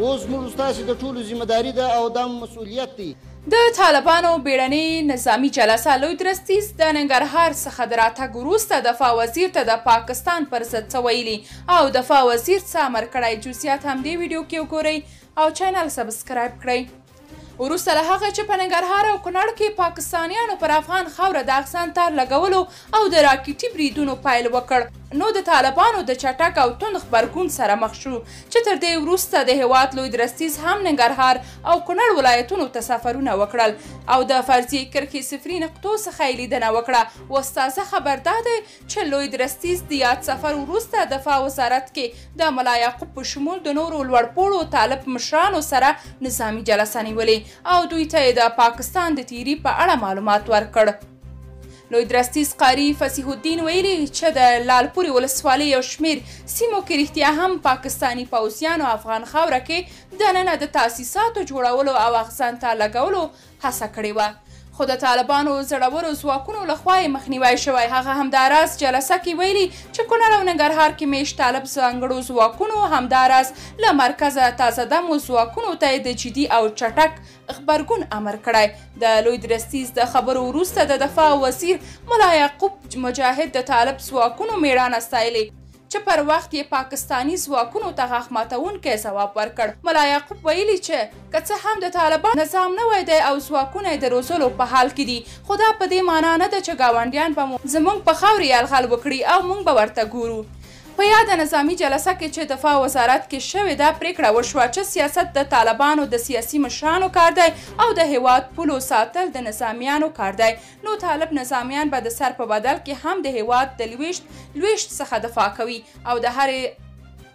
اوس موږ ستاسې د ټولو ذمهداري ده او دا مسؤلیت دی. د طالبانو بیړنۍ نظامي جلسه لوی درستیز د ننګرهار څخه د راتګ وروسته دفاع وزیر ته د پاکستان پر ضد څه ویلي او دفاع وزیر څه امر کړی. جزئیات همدې ویډیو کې وګورئ او چینل سبسکرایب کړئ. وروسته له هغه چې په ننګرهار او کونړ کې پاکستانیانو پر افغان خاوره د اغسان تار لګولو او د راکټي بریدونو پیل وکړ، نو د طالبانو د چټک او توند غبرګون سره مخ شو چې تر دې وروسته د هیواد لوی درستیز هم ننګرهار او کونړ ولایتونو ته سفرونه وکړل او د فرضي کرښې صفري نقطو څخه یې لیدنه وکړه. اوس تازه خبر دا دی چې لوی درستیز د یاد سفر وروسته دفاع وزارت کې د ملا یعقوب په شمول د نورو لوړپوړو طالب مشرانو سره نظامي جلسه نیولې او دوی ته د پاکستان د تیري په اړه معلومات ورکړ. لوی درستیز قاری فصیح الدین ویلي چې د لالپورې ولسوالۍ یو شمېر سیمو کې رښتیا هم پاکستاني پوځیانو افغان خاوره کې دننه د تاسیساتو جوړولو او اغسان ته لګولو هڅه کړې وه، خو د طالبانو زړورو ځواکونو لخوا یې مخنیوی شوی. هغه همداراز جلسه کې ویلي چې کونړ او ننګرهار کې میشت طالب ځانګړو ځواکونو همداراز له مرکزه تازه دمو ځواکونو ته د جدي او چټک غبرګون امر کړی. د لوی درستیز د خبرو وروسته د دفاع وزیر ملا یعقوب مجاهد د طالب ځواکونو میړانه ستایلې چې پر وخت یې پاکستاني ځواکونو ته غاښ ماتونکی ځواب ورکړ. ملا یعقوب ویلي چې که څه هم د طالبان نظام نوی دی او ځواکونه یې د روزلو په حال کې دي، خو دا په دې معنا نه ده چې ګاونډیان به زموږ په خاورې یرغل وکړي او موږ به ورته ګورو. په یاده نظامي جلسه کې چې دفاع وزارت کې شوې ده پریکړه وشوه چې سیاست د طالبانو د سیاسي مشرانو کار دی او د هیواد پولو ساتل د نظامیانو کار دی. نو طالب نظامیان به د سر په بدل کې هم د هیواد د لویشت څخه دفاع کوي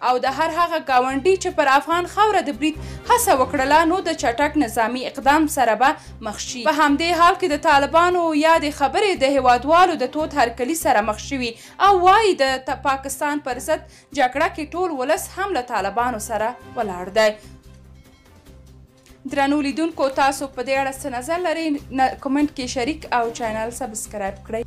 او د هر هغه ګاونډي چې پر افغان خاوره د برید هڅه وکړله نو د چټک نظامي اقدام سره به مخ شي. په همدې حال کې د طالبانو یادې خبرې د هیوادوالو د تود هرکلي سره مخ شوي او وایي د پاکستان پر ضد جګړه کې ټول ولس هم له طالبانو سره ولاړ دی. درنو لیدونکو، تاسو په دې اړه څه نظر لرئ؟ کمنټ کې شریک او چینل سبسکرایب کړئ.